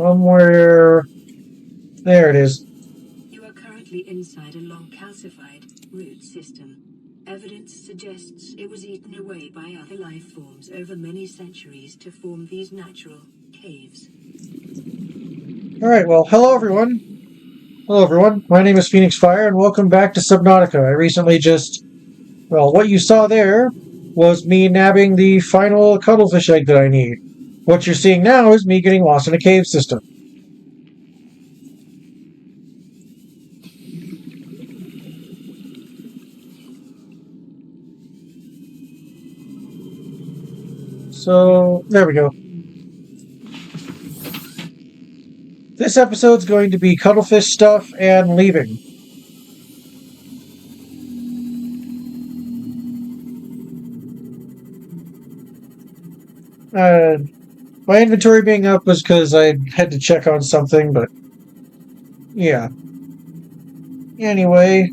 somewhere... There it is. You are currently inside a long calcified root system. Evidence suggests it was eaten away by other life forms over many centuries to form these natural caves. Alright, well, hello everyone. Hello everyone, my name is Phoenix Fire and welcome back to Subnautica. I recently well, what you saw there was me nabbing the final cuttlefish egg that I need. What you're seeing now is me getting lost in a cave system. So, there we go. This episode's going to be cuttlefish stuff and leaving. My inventory being up was because I had to check on something, but yeah. Anyway,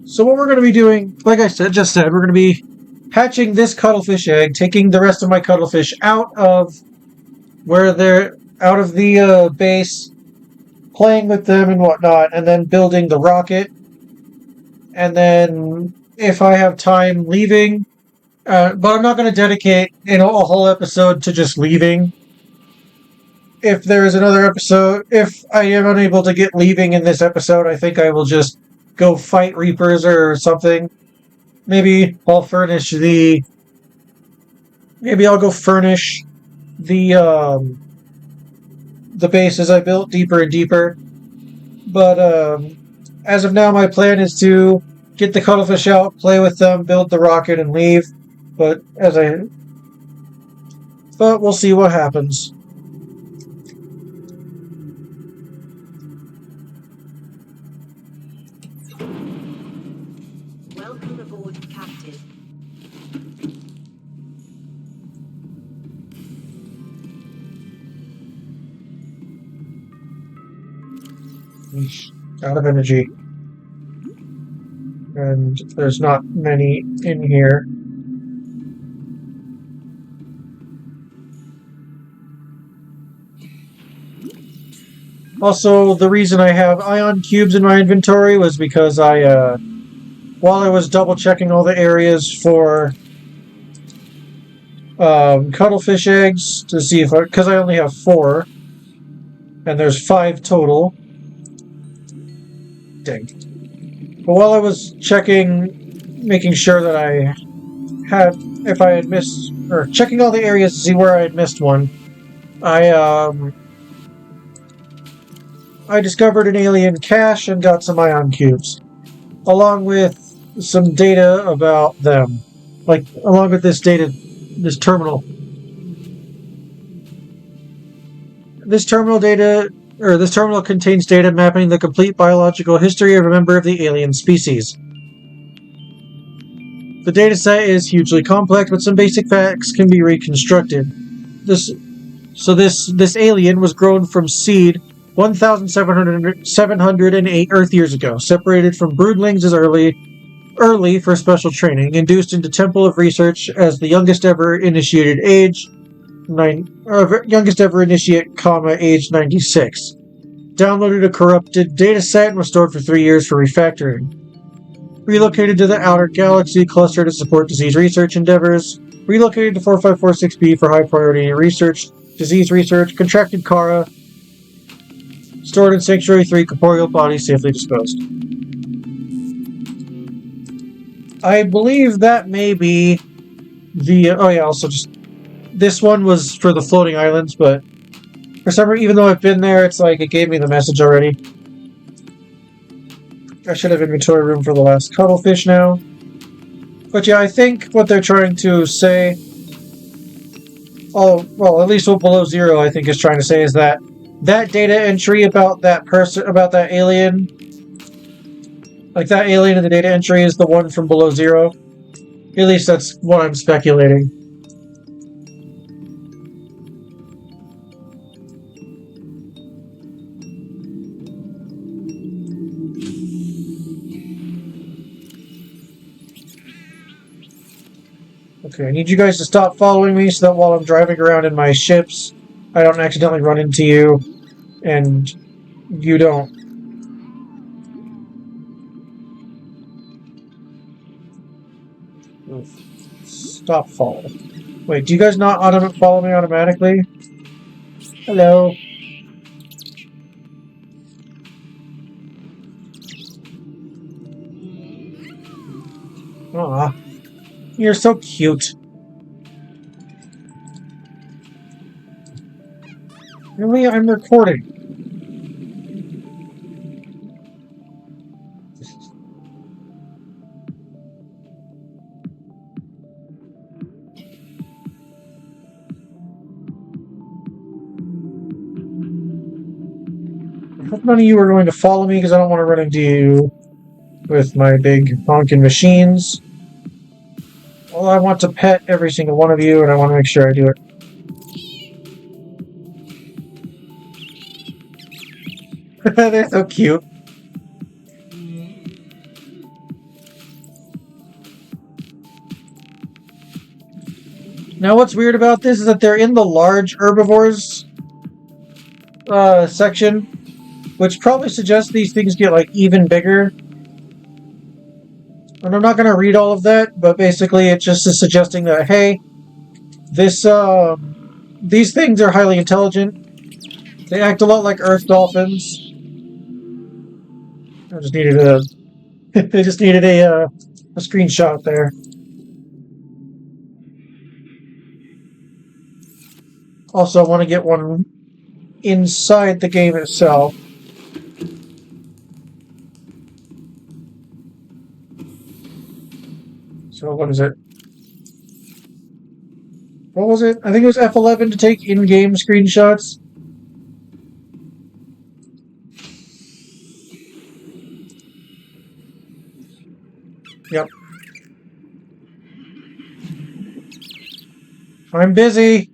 so what we're going to be doing, like I said, we're going to be hatching this cuttlefish egg, taking the rest of my cuttlefish out of the base, playing with them and whatnot, and then building the rocket, and then if I have time, leaving. But I'm not going to dedicate a whole episode to just leaving. If there is another episode, if I am unable to get leaving in this episode, I think I will just go fight Reapers or something. Maybe I'll go furnish the bases I built deeper and deeper. But as of now, my plan is to get the cuttlefish out, play with them, build the rocket, and leave. But we'll see what happens. Welcome aboard, Captain. Out of energy. And there's not many in here. Also, the reason I have ion cubes in my inventory was because while I was double checking all the areas for cuttlefish eggs to see because I only have 4, and there's 5 total. Dang. But while I was checking, making sure that if I had missed, or checking all the areas to see where I had missed one, I discovered an alien cache and got some ion cubes, along with some data about them, along with this terminal. This terminal contains data mapping the complete biological history of a member of the alien species. The dataset is hugely complex, but some basic facts can be reconstructed. This alien was grown from seed 1,708 Earth years ago, separated from broodlings as early for special training, induced into Temple of Research as the youngest ever initiate, age 96. Downloaded a corrupted dataset and was stored for 3 years for refactoring. Relocated to the outer galaxy cluster to support disease research endeavors. Relocated to 4546B for high priority research, disease research. Contracted Kara. Stored in Sanctuary 3, corporeal body safely disposed. I believe that may be the... this one was for the floating islands, but for some reason, even though I've been there, it's like it gave me the message already. I should have inventory room for the last cuttlefish now. But yeah, I think what they're trying to say... Oh, well, at least what Below Zero, I think, is trying to say is that data entry about that alien... Like, that alien in the data entry is the one from Below Zero. At least that's what I'm speculating. Okay, I need you guys to stop following me so that while I'm driving around in my ships, I don't accidentally run into you, and you don't. Oof. Stop fall. Wait, do you guys not follow me automatically? Hello. Aw, you're so cute. Really, I'm recording. I hope none of you are going to follow me because I don't want to run into you with my big honking machines. Well, I want to pet every single one of you, and I want to make sure I do it. They're so cute. Now, what's weird about this is that they're in the large herbivores section, which probably suggests these things get like even bigger. And I'm not going to read all of that, but basically it just is suggesting that, hey, these things are highly intelligent. They act a lot like Earth dolphins. I just needed they just needed a screenshot there. Also, I want to get one inside the game itself. So what is it? What was it? I think it was F11 to take in-game screenshots. Yep. I'm busy.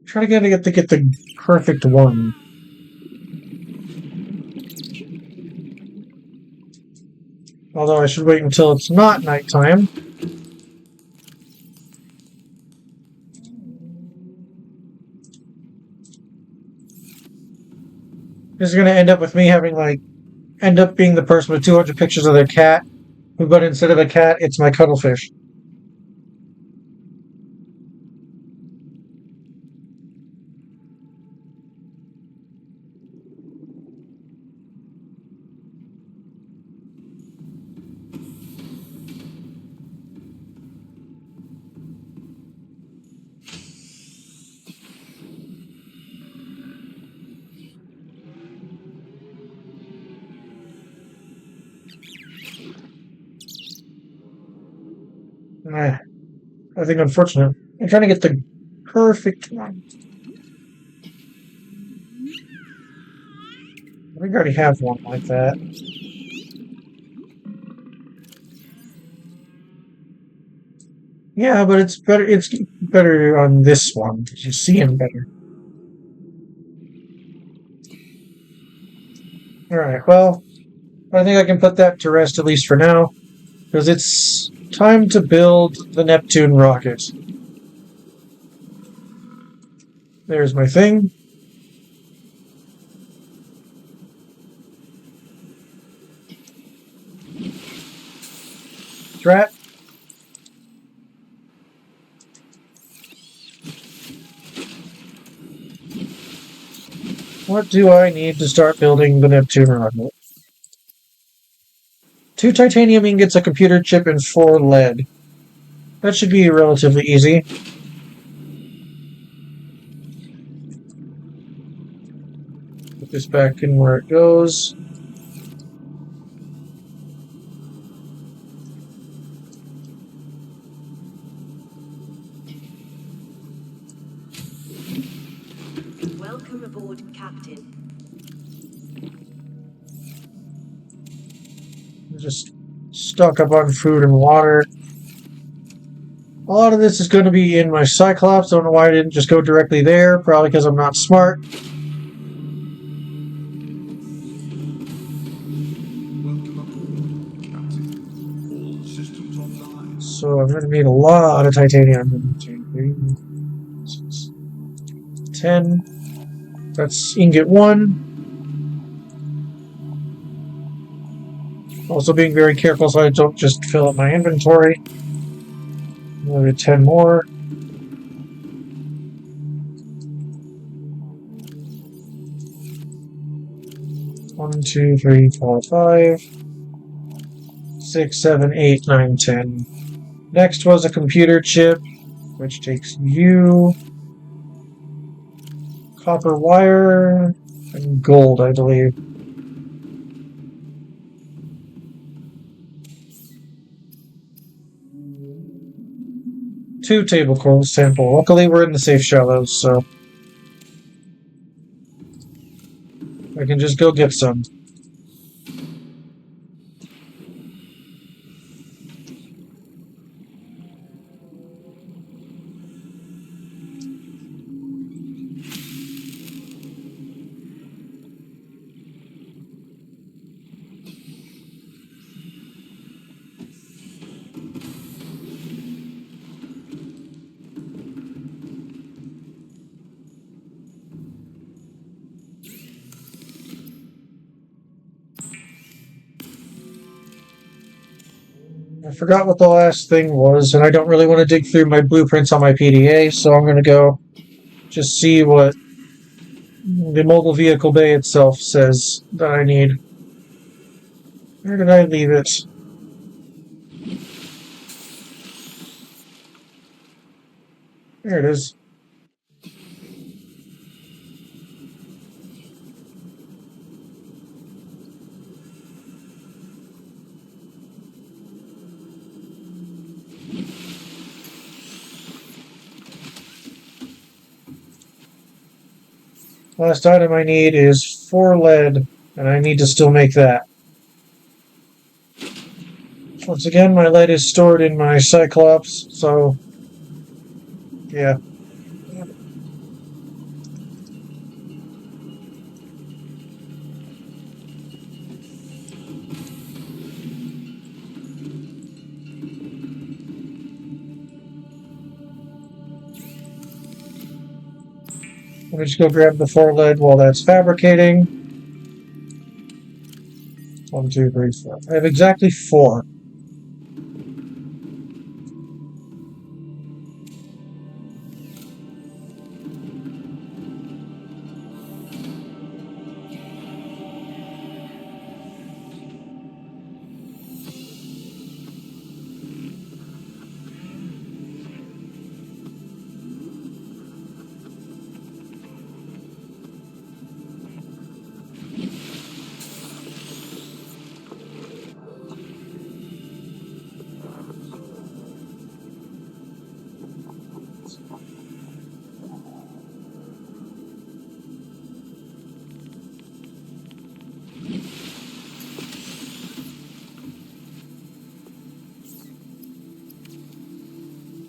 Trying to get the perfect one. Although I should wait until it's not nighttime. This is going to end up with me having, like, end up being the person with 200 pictures of their cat, but instead of a cat, it's my cuddlefish. I think unfortunate. I'm trying to get the perfect one. I think I already have one like that. Yeah, but it's better. It's better on this one because you see him better. All right. Well, I think I can put that to rest at least for now, because it's time to build the Neptune rocket. There's my thing. Drat. What do I need to start building the Neptune rocket? 2 titanium ingots, a computer chip, and 4 lead. That should be relatively easy. Put this back in where it goes. Welcome aboard, Captain. Just stock up on food and water. A lot of this is going to be in my Cyclops. Don't know why I didn't just go directly there. Probably because I'm not smart. Welcome aboard, Captain. All So I'm going to need a lot of titanium. 2, 3, 6, 10. That's ingot 1. Also being very careful so I don't just fill up my inventory. Another 10 more. One, 2, 3, 4, 5, 6, 7, 8, 9, 10. Next was a computer chip, which takes you, copper wire, and gold, I believe. Two table coral sample. Luckily, we're in the safe shallows, so I can just go get some. I forgot what the last thing was, and I don't really want to dig through my blueprints on my PDA, so I'm going to go just see what the mobile vehicle bay itself says that I need. Where did I leave it? There it is. Last item I need is 4 lead, and I need to still make that. Once again, my lead is stored in my Cyclops, so yeah. Let me just go grab the 4 lead while that's fabricating. 1, 2, 3, 4. I have exactly 4.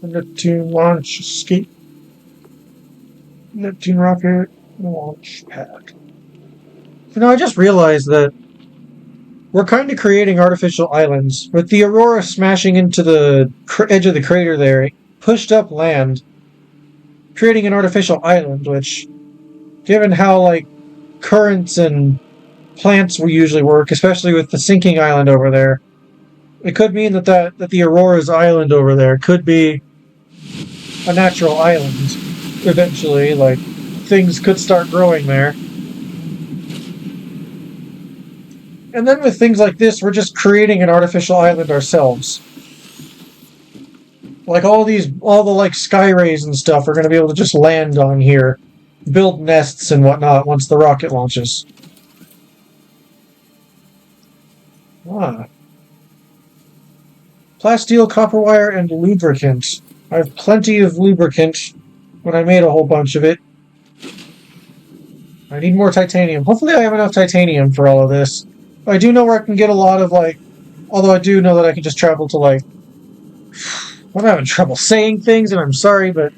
Neptune launch escape. Neptune rocket launch pad. You know, I just realized that we're kind of creating artificial islands. With the Aurora smashing into the edge of the crater there, it pushed up land, creating an artificial island, which, given how, like, currents and plants will usually work, especially with the sinking island over there, it could mean that the Aurora's island over there could be a natural island eventually. Like, things could start growing there. And then with things like this, we're just creating an artificial island ourselves. Like all the like sky rays and stuff are going to be able to just land on here, build nests and whatnot once the rocket launches. Ah. Plasteel, copper wire, and lubricant. I have plenty of lubricant when I made a whole bunch of it. I need more titanium. Hopefully I have enough titanium for all of this. I do know where I can get a lot of, like... Although I do know that I can just travel to, like... I'm having trouble saying things, and I'm sorry, but...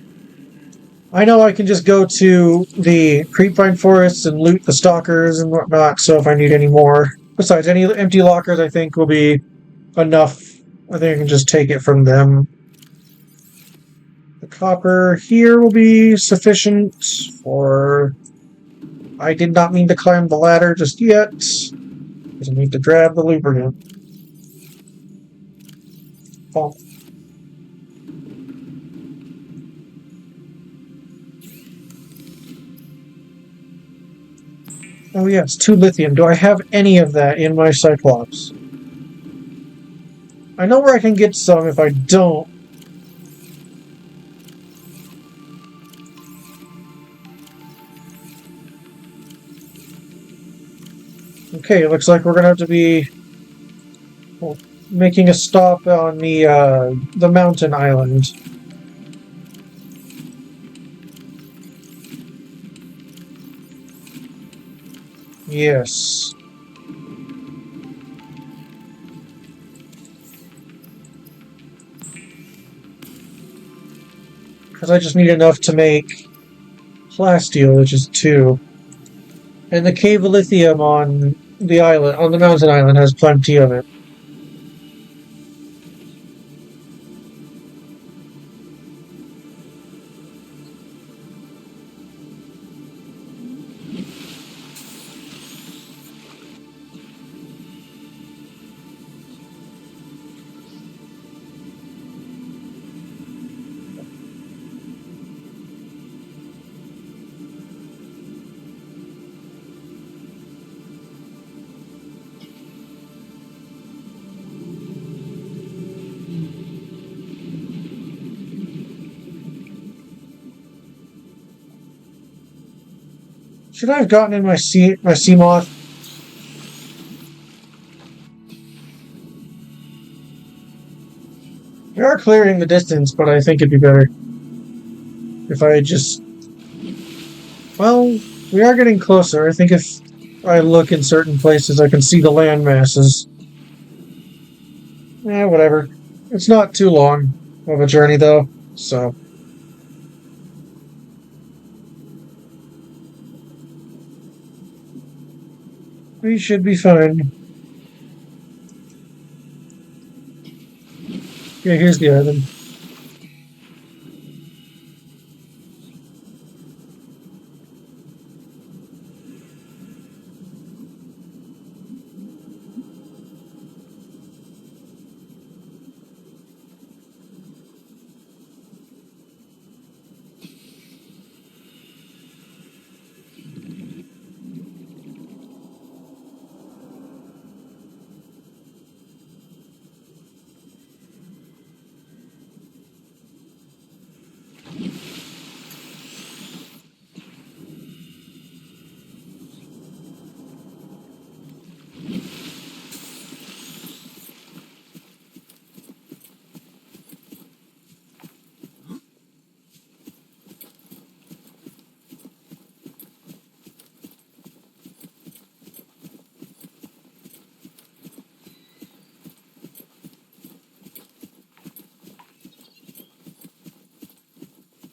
I know I can just go to the creepvine forests and loot the stalkers and whatnot, so if I need any more... Besides, any empty lockers, I think, will be enough I think I can just take it from them. The copper here will be sufficient for... I did not mean to climb the ladder just yet. I need to grab the lubricant. Oh. Oh yes, 2 lithium. Do I have any of that in my Cyclops? I know where I can get some if I don't. Okay, it looks like we're gonna have to be making a stop on the mountain island. Yes. Because I just need enough to make plasteel, which is 2. And the cave of lithium on the island, on the mountain island, has plenty of it. Should I have gotten in my sea moth? We are clearing the distance, but I think it'd be better if I just... Well, we are getting closer. I think if I look in certain places, I can see the land masses. Whatever. It's not too long of a journey, though, so... We should be fine. Yeah, here's the island.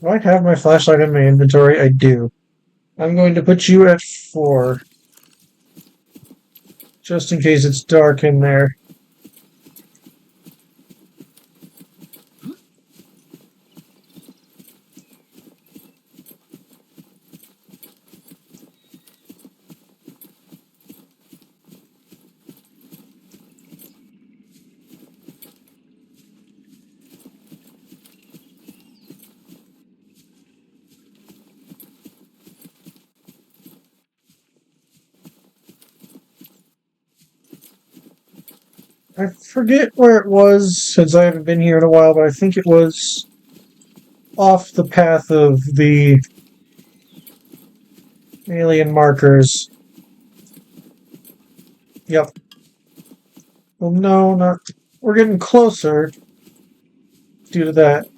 Do I have my flashlight in my inventory? I do. I'm going to put you at 4, just in case it's dark in there. I forget where it was, since I haven't been here in a while, but I think it was off the path of the alien markers. Yep. Well, no, not... We're getting closer due to that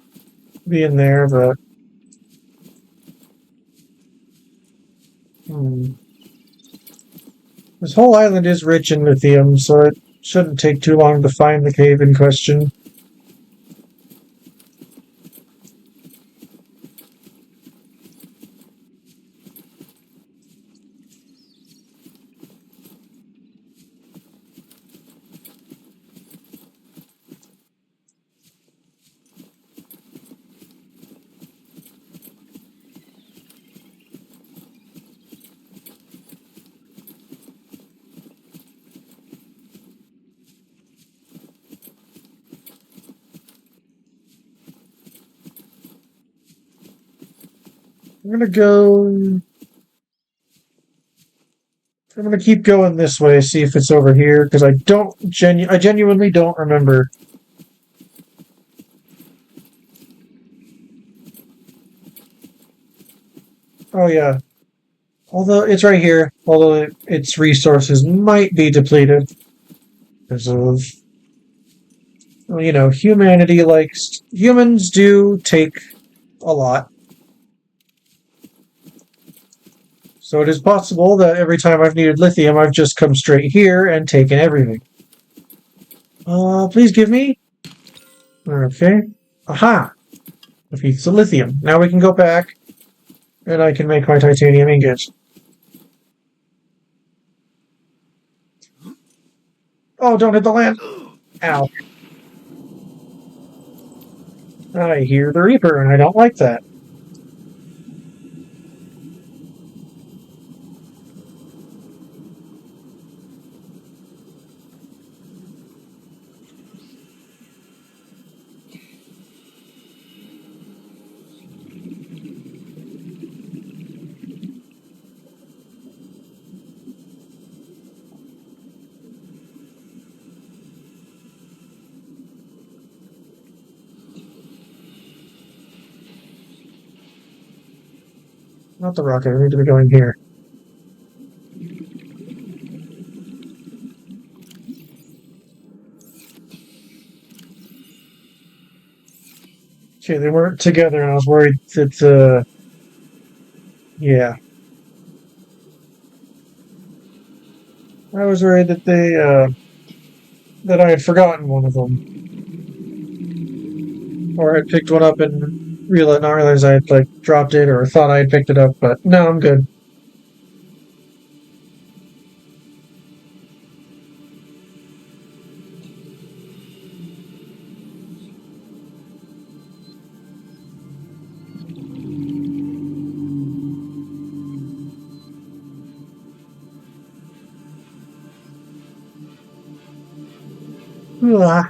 being there, but... This whole island is rich in lithium, so it shouldn't take too long to find the cave in question. I'm gonna go. I'm gonna keep going this way, see if it's over here, because I genuinely don't remember. Oh yeah. Although it's right here, although its resources might be depleted because of, well, humans do take a lot. So it is possible that every time I've needed lithium, I've just come straight here and taken everything. Please give me. Okay. Aha! A piece of lithium. Now we can go back, and I can make my titanium ingots. Oh, don't hit the land! Ow. I hear the Reaper, and I don't like that. Not the rocket, I need to be going here. Okay, they weren't together, and I was worried that, yeah. I was worried that I had forgotten one of them. Or had picked one up and not realize I had, dropped it or thought I had picked it up, but no, I'm good. Ah.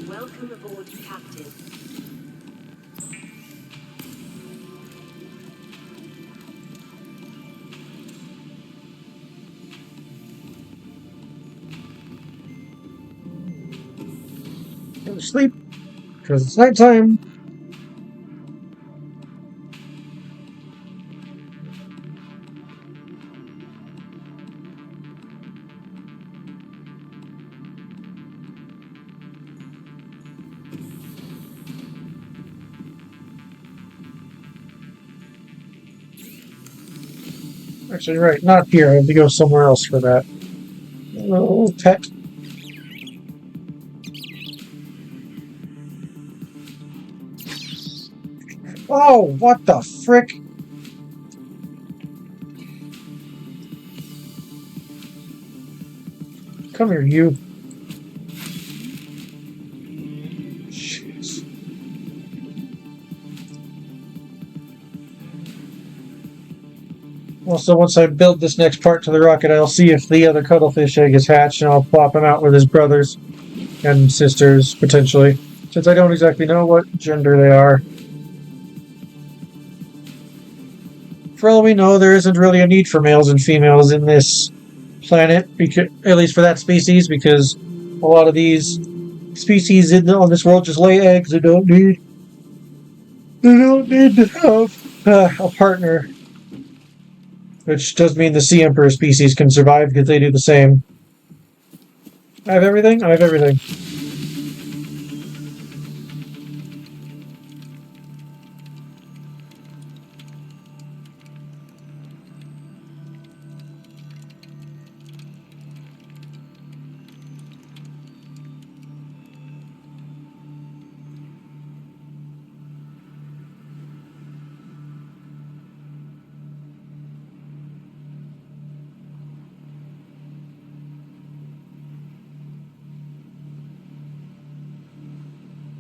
Welcome aboard, Captain. Go to sleep, because it's nighttime. Actually, right, not here. I have to go somewhere else for that. Oh, pet. Oh, what the frick? Come here, you. Jeez. Also, once I build this next part to the rocket, I'll see if the other cuttlefish egg is hatched, and I'll plop him out with his brothers and sisters, potentially, since I don't exactly know what gender they are. For all we know, there isn't really a need for males and females in this planet, because, at least for that species, because a lot of these species on this world just lay eggs. They don't need to have a partner, which does mean the Sea Emperor species can survive because they do the same. I have everything? I have everything.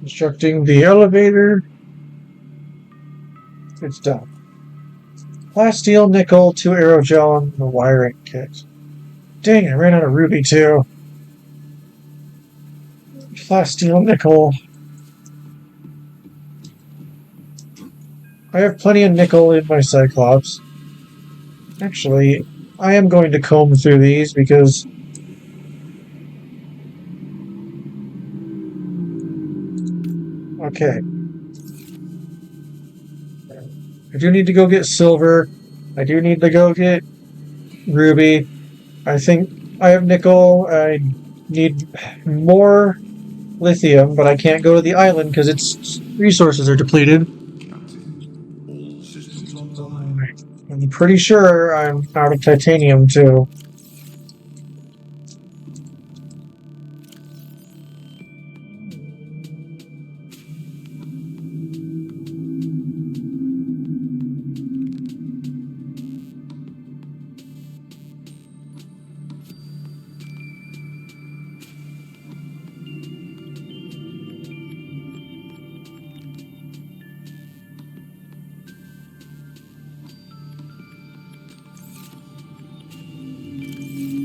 Constructing the elevator. It's done. Plasteel, nickel, 2 aerogel, and the wiring kit. Dang, I ran out of ruby too. Plasteel, nickel. I have plenty of nickel in my Cyclops. Actually, I am going to comb through these because okay. I do need to go get silver. I do need to go get ruby. I think I have nickel. I need more lithium, but I can't go to the island because its resources are depleted. All systems online. I'm pretty sure I'm out of titanium too.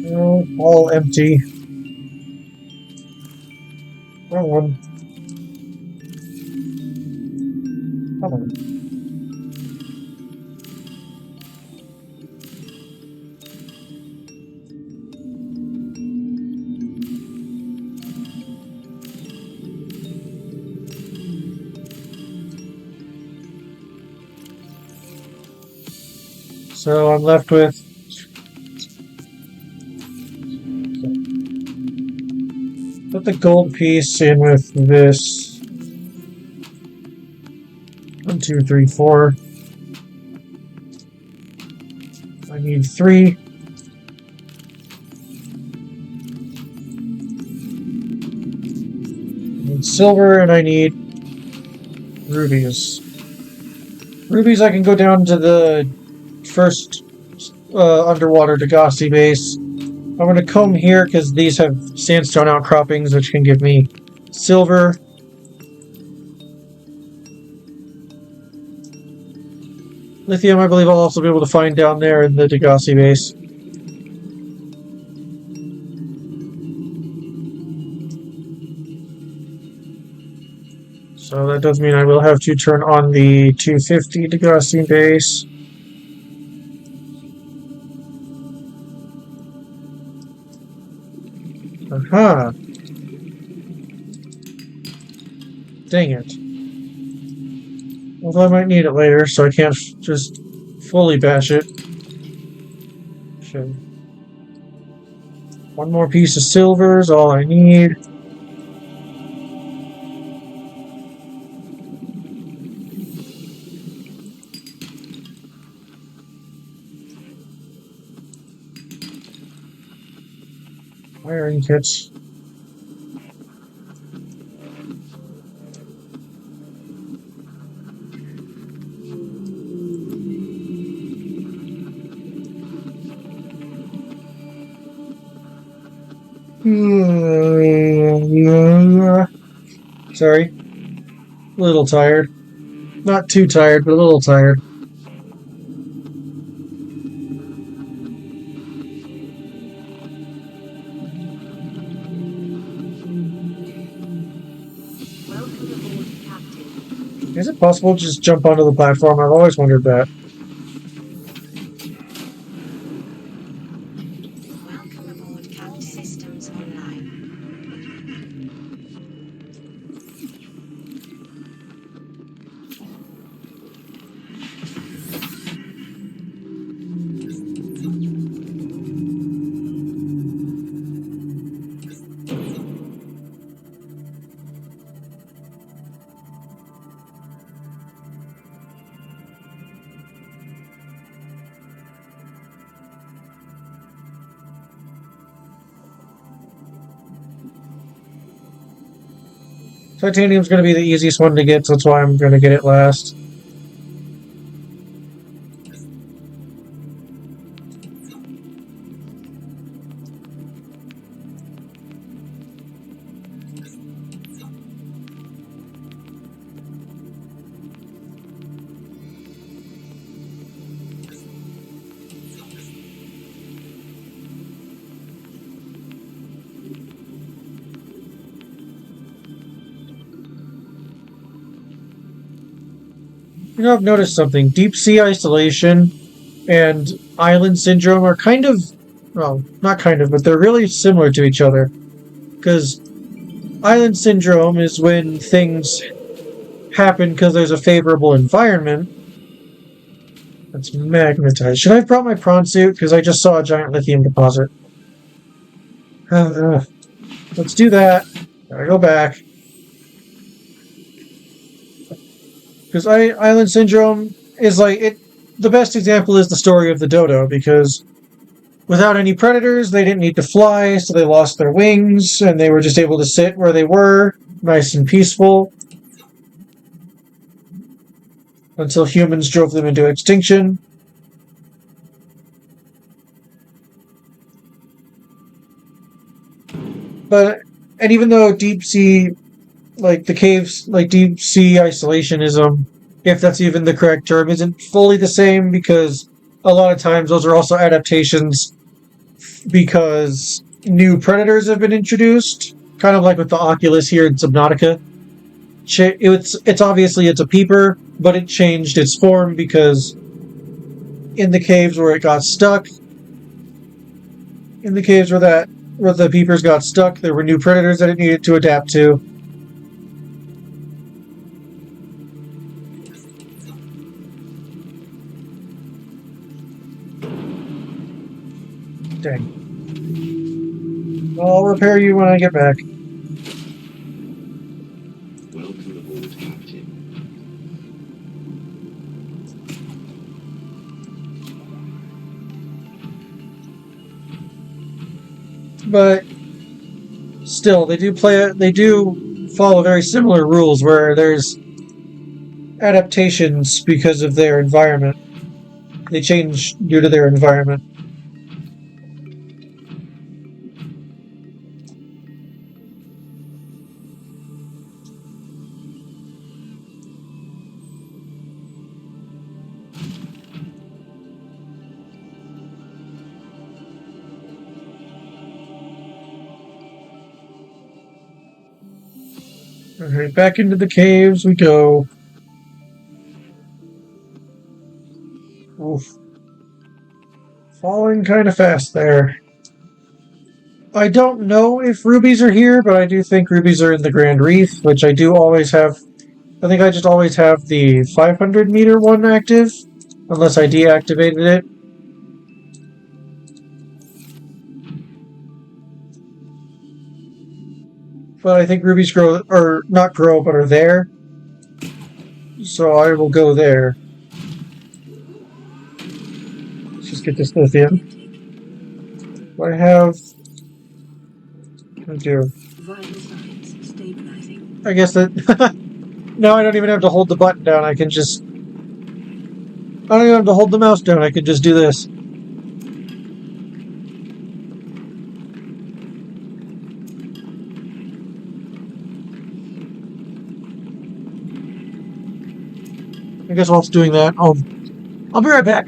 Oh, all empty. Wrong one. Come on. So I'm left with. Put the gold piece in with this. 1, 2, 3, 4. I need 3. I need silver and I need rubies. Rubies, I can go down to the first underwater Degassi base. I'm going to comb here because these have sandstone outcroppings, which can give me silver. Lithium, I believe I'll also be able to find down there in the Degassi base. So that does mean I will have to turn on the 250 Degassi base. Aha! Dang it. Although I might need it later, so I can't just fully bash it. Should. One more piece of silver is all I need. Wiring kits. Sorry. A little tired. Not too tired, but a little tired. Welcome aboard, Captain. Is it possible to just jump onto the platform? I've always wondered that. Welcome aboard, Captain. Systems online. Titanium's going to be the easiest one to get, so that's why I'm going to get it last. You know, I've noticed something. Deep sea isolation and island syndrome are kind of, well, not kind of, but they're really similar to each other. Because island syndrome is when things happen because there's a favorable environment. That's magnetized. Should I have brought my prawn suit? Because I just saw a giant lithium deposit. Let's do that. Gotta go back. Because island syndrome is like it. The best example is the story of the dodo, because without any predators, they didn't need to fly, so they lost their wings, and they were just able to sit where they were, nice and peaceful, until humans drove them into extinction. But, and even though deep sea, like the caves, like deep sea isolationism, if that's even the correct term, isn't fully the same, because a lot of times those are also adaptations because new predators have been introduced, kind of like with the Oculus here in Subnautica. It's obviously it's a peeper, but it changed its form because in the caves where it got stuck, in the caves where the peepers got stuck, there were new predators that it needed to adapt to. Dang. I'll repair you when I get back. Welcome aboard, Captain. But still, they do follow very similar rules where there's adaptations because of their environment. They change due to their environment. Alright, back into the caves we go. Oof. Falling kind of fast there. I don't know if rubies are here, but I do think rubies are in the Grand Reef, which I do always have. I think I just always have the 500-meter one active, unless I deactivated it. But I think rubies grow, or not grow, but are there. So I will go there. Let's just get this lithium. What I have. I do. Vital signs stabilizing. I guess that. Now I don't even have to hold the button down. I can just. I don't even have to hold the mouse down. I can just do this. I guess while it's doing that, I'll be right back.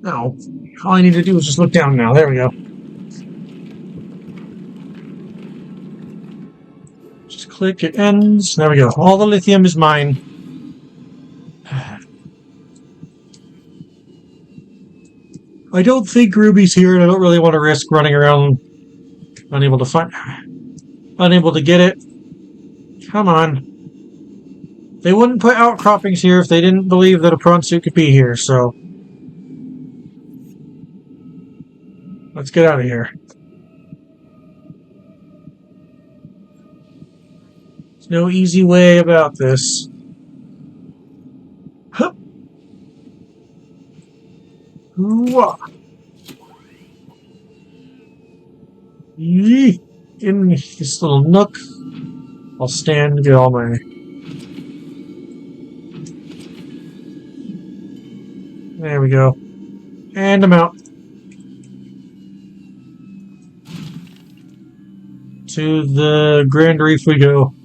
No. All I need to do is just look down now. There we go. Just click, it ends. There we go. All the lithium is mine. I don't think Ruby's here, and I don't really want to risk running around unable to get it. Come on. They wouldn't put outcroppings here if they didn't believe that a prawn suit could be here, so let's get out of here. There's no easy way about this. Huh. Whoa. Yee. In this little nook, I'll stand and get all my... There we go. And I'm out. To the Grand Reef we go.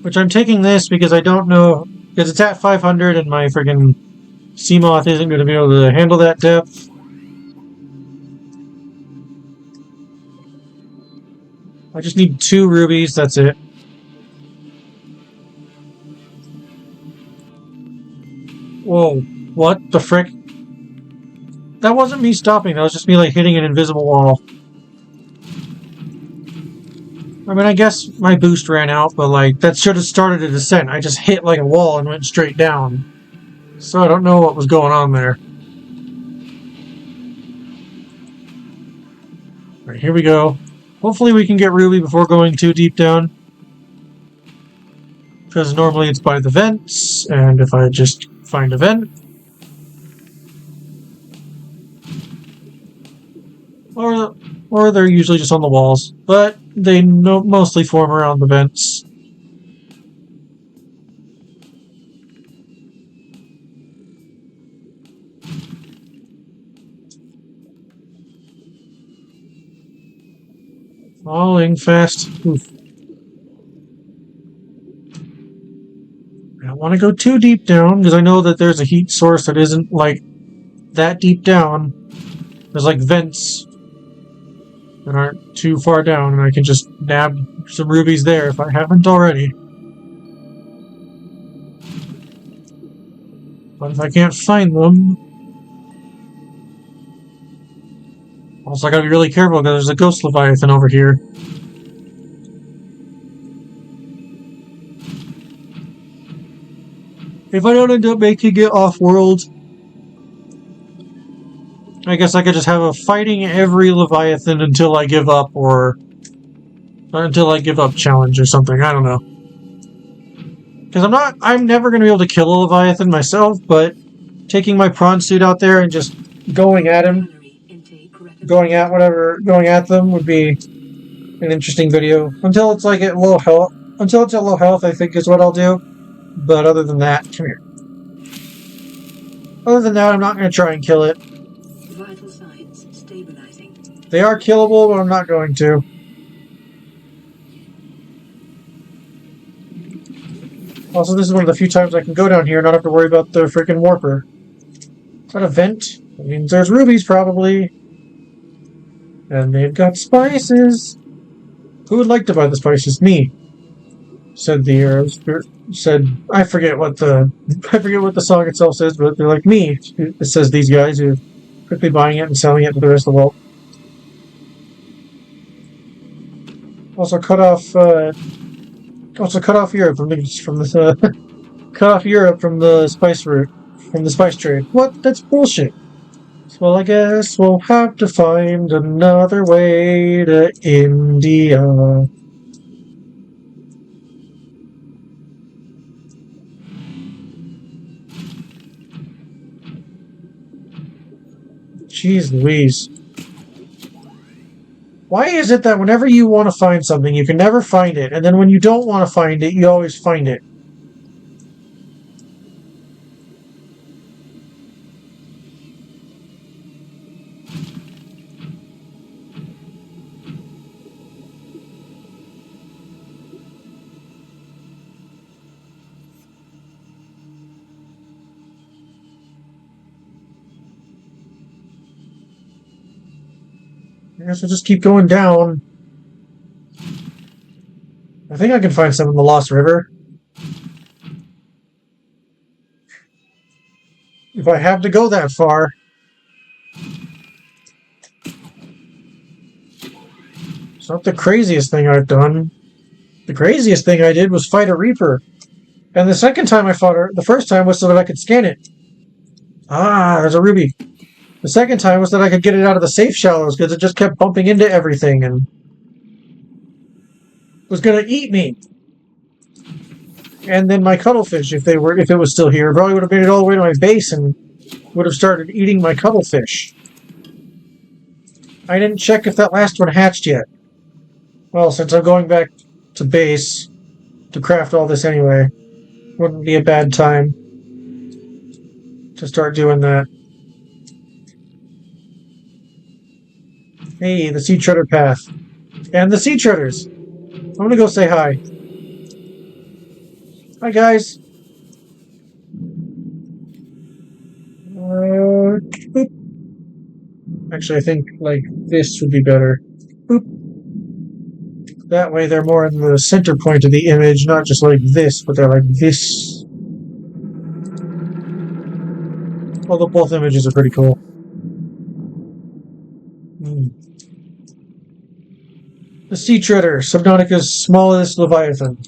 Which I'm taking this because I don't know... Because it's at 500 and my friggin' Seamoth isn't going to be able to handle that depth. I just need 2 rubies, that's it. Whoa, what the frick? That wasn't me stopping, that was just me like hitting an invisible wall. I mean, I guess my boost ran out, but like, that should have started a descent. I just hit like a wall and went straight down. So I don't know what was going on there. Alright, here we go. Hopefully we can get Ruby before going too deep down. Because normally it's by the vents, and if I just find a vent... Or they're usually just on the walls, but they mostly form around the vents. Falling fast. Oof. I don't want to go too deep down, because I know that there's a heat source that isn't, like, that deep down. There's, like, vents that aren't too far down, and I can just nab some rubies there if I haven't already. But if I can't find them... Also, I gotta be really careful because there's a ghost leviathan over here. If I don't end up making it off-world, I guess I could just have a fighting every leviathan until I give up, or until I give up challenge or something. I don't know. Because I'm never going to be able to kill a leviathan myself, but taking my prawn suit out there and just going at him, going at them would be an interesting video. Until it's like at low health. Until it's at low health, I think is what I'll do. But other than that, come here. Other than that, I'm not going to try and kill it. Vital signs stabilizing. They are killable, but I'm not going to. Also, this is one of the few times I can go down here and not have to worry about the freaking warper. Is that a vent? That means there's rubies, probably. And they've got spices. Who would like to buy the spices? Me. Said the spirit. Said I forget what the song itself says, but they're like me. It says these guys who are quickly buying it and selling it to the rest of the world. Also cut off Europe cut off Europe from the spice route, from the spice trade. What? That's bullshit. Well, I guess we'll have to find another way to India. Jeez Louise. Why is it that whenever you want to find something, you can never find it, and then when you don't want to find it, you always find it? I guess I'll just keep going down. I think I can find some in the Lost River. If I have to go that far. It's not the craziest thing I've done. The craziest thing I did was fight a Reaper. And the second time I fought her, the first time was so that I could scan it. Ah, there's a ruby. The second time was that I could get it out of the safe shallows because it just kept bumping into everything and was going to eat me. And then my cuttlefish, if it was still here, probably would have made it all the way to my base and would have started eating my cuttlefish. I didn't check if that last one hatched yet. Well, since I'm going back to base to craft all this anyway, wouldn't be a bad time to start doing that. Hey, the sea treader path. And the sea treaders. I'm gonna go say hi. Hi, guys. Boop. Actually, I think, like, this would be better. Boop. That way they're more in the center point of the image, not just like this, but they're like this. Although both images are pretty cool. The sea treader, Subnautica's smallest leviathan.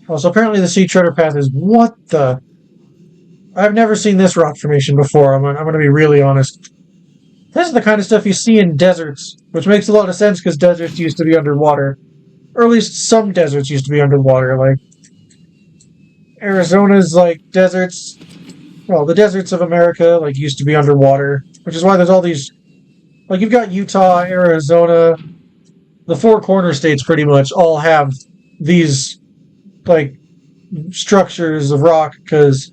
Oh, so apparently the sea treader path is what the... I've never seen this rock formation before. I'm going to be really honest. This is the kind of stuff you see in deserts, which makes a lot of sense because deserts used to be underwater. Or at least some deserts used to be underwater. Like, Arizona's, like, deserts... Well, the deserts of America, like, used to be underwater. Which is why there's all these... Like, you've got Utah, Arizona... The four corner states, pretty much, all have these, like, structures of rock, because...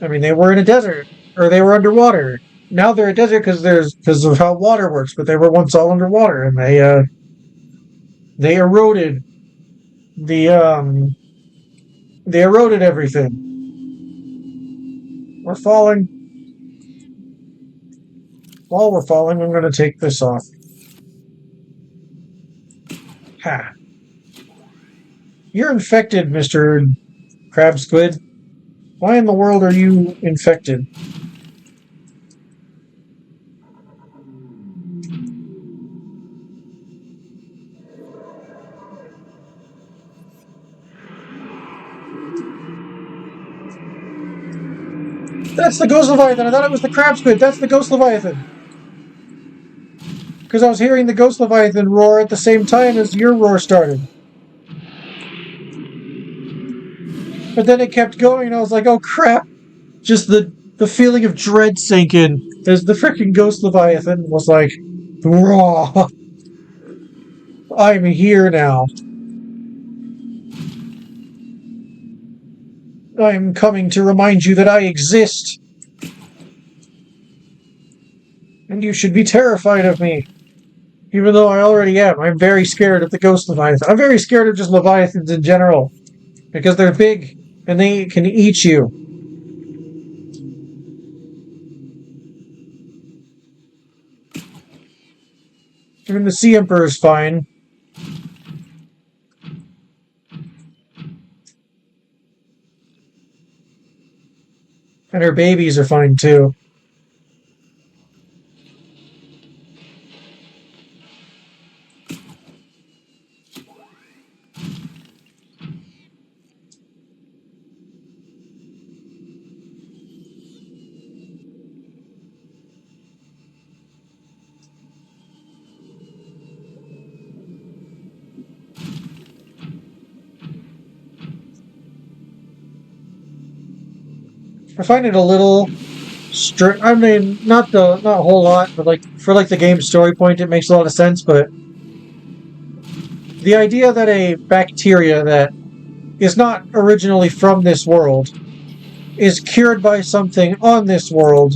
I mean, they were in a desert, or they were underwater. Now they're a desert because of how water works, but they were once all underwater, and they eroded they eroded everything. We're falling. While we're falling, I'm going to take this off. Ha. You're infected, Mr. Crab Squid. Why in the world are you infected? That's the Ghost Leviathan! I thought it was the Crab Squid! That's the Ghost Leviathan! Because I was hearing the Ghost Leviathan roar at the same time as your roar started. But then it kept going, and I was like, oh crap! Just the feeling of dread sank in as the freaking Ghost Leviathan was like, raw. I'm here now. I'm coming to remind you that I exist. And you should be terrified of me. Even though I already am. I'm very scared of the Ghost Leviathan. I'm very scared of just Leviathans in general. Because they're big, and they can eat you. Even the Sea Emperor is fine. And her babies are fine too. I find it a little I mean, not a whole lot, but like for like the game's story point, it makes a lot of sense. But the idea that a bacteria that is not originally from this world is cured by something on this world,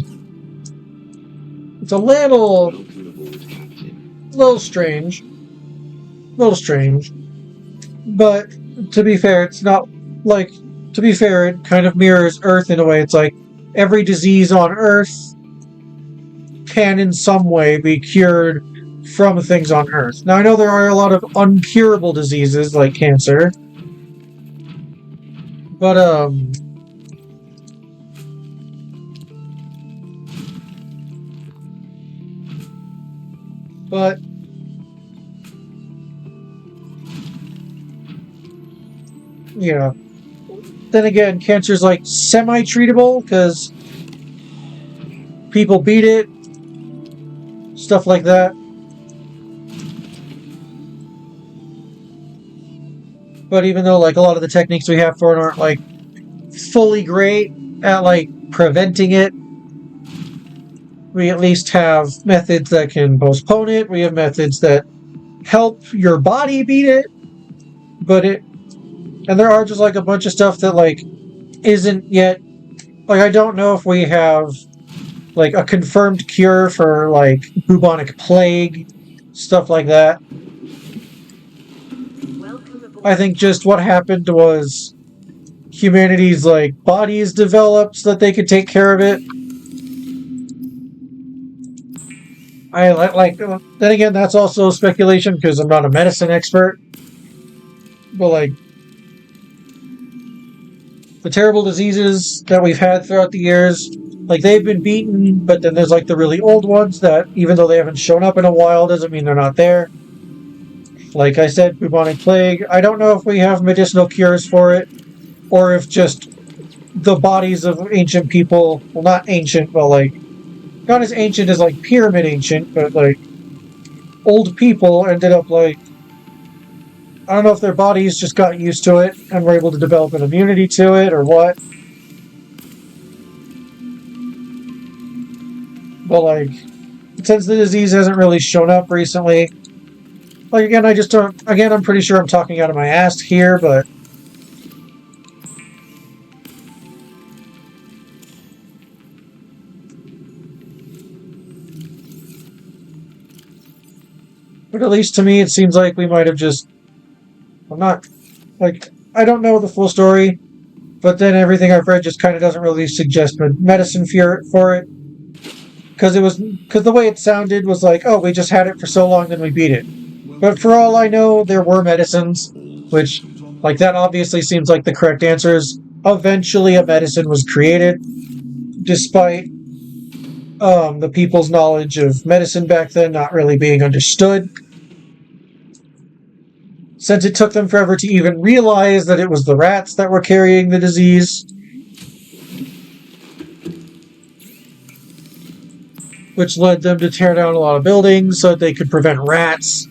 it's a little strange. Little strange. But to be fair, it's not like, to be fair, it kind of mirrors Earth in a way. It's like every disease on Earth can in some way be cured from things on Earth. Now, I know there are a lot of uncurable diseases like cancer, but yeah. Then again, cancer's like semi-treatable because people beat it, stuff like that. But even though like a lot of the techniques we have for it aren't like fully great at like preventing it, we at least have methods that can postpone it. We have methods that help your body beat it. And there are just like a bunch of stuff that like isn't yet, like I don't know if we have like a confirmed cure for like bubonic plague, stuff like that. I think just what happened was humanity's like bodies developed so that they could take care of it. I like then again, that's also speculation because I'm not a medicine expert. But like the terrible diseases that we've had throughout the years, like they've been beaten, but then there's like the really old ones that even though they haven't shown up in a while doesn't mean they're not there. Like I said, bubonic plague. I don't know if we have medicinal cures for it, or if just the bodies of ancient people, well, not ancient, but like not as ancient as like pyramid ancient, but like old people ended up like, I don't know if their bodies just got used to it and were able to develop an immunity to it or what. But like, since the disease hasn't really shown up recently, like again, I just don't, again, I'm pretty sure I'm talking out of my ass here, but at least to me, it seems like we might have just, I'm not, like, I don't know the full story, but then everything I've read just kind of doesn't really suggest medicine for it. Because the way it sounded was like, oh, we just had it for so long, then we beat it. But for all I know, there were medicines, which, like, that obviously seems like the correct answer is eventually a medicine was created, despite the people's knowledge of medicine back then not really being understood. Since it took them forever to even realize that it was the rats that were carrying the disease. Which led them to tear down a lot of buildings so that they could prevent rats.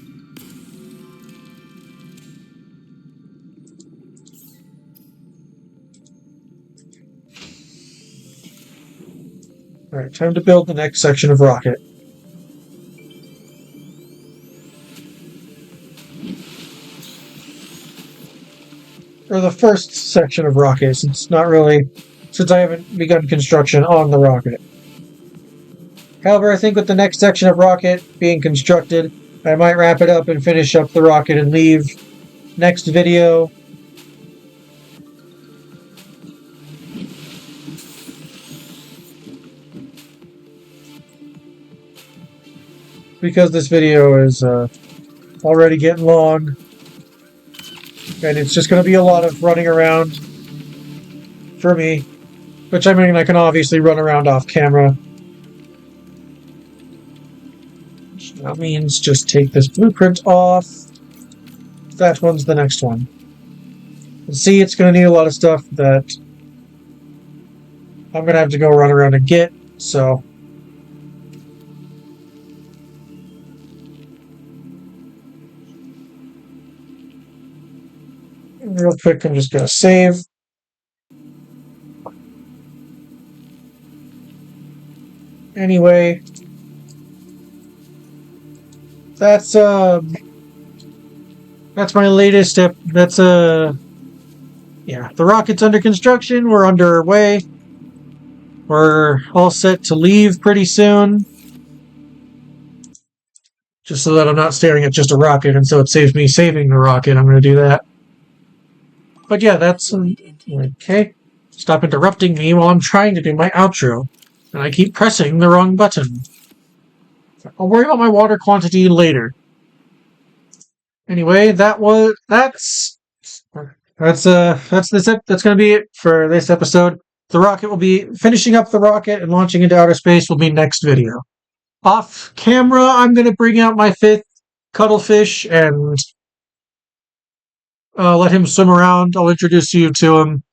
Alright, time to build the next section of rocket. Or the first section of rocket, since I haven't begun construction on the rocket. However, I think with the next section of rocket being constructed, I might wrap it up and finish up the rocket and leave. Next video. Because this video is already getting long. And it's just going to be a lot of running around for me. Which, I mean, I can obviously run around off camera. That means just take this blueprint off. That one's the next one. And see, it's going to need a lot of stuff that I'm going to have to go run around and get, so... Real quick, I'm just going to save. Anyway... That's my latest step. That's yeah, the rocket's under construction. We're underway. We're all set to leave pretty soon. Just so that I'm not staring at just a rocket, and so it saves me saving the rocket. I'm going to do that. But yeah, that's okay. Stop interrupting me while I'm trying to do my outro, and I keep pressing the wrong button. I'll worry about my water quantity later. Anyway, that's gonna be it for this episode. The rocket will be finishing up the rocket and launching into outer space will be next video. Off camera, I'm gonna bring out my 5th Cuddlefish and let him swim around. I'll introduce you to him.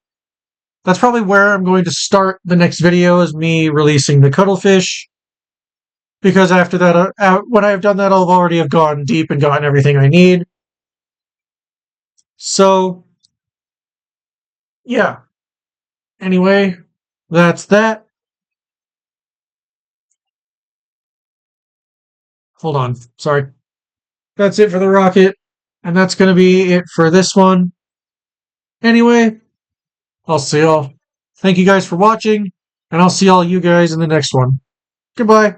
That's probably where I'm going to start the next video, is me releasing the Cuddlefish. Because after that, when I've done that, I'll already have gone deep and gotten everything I need. So, yeah. Anyway, that's that. Hold on. Sorry. That's it for the rocket. And that's going to be it for this one. Anyway, I'll see y'all. Thank you guys for watching. And I'll see all you guys in the next one. Goodbye.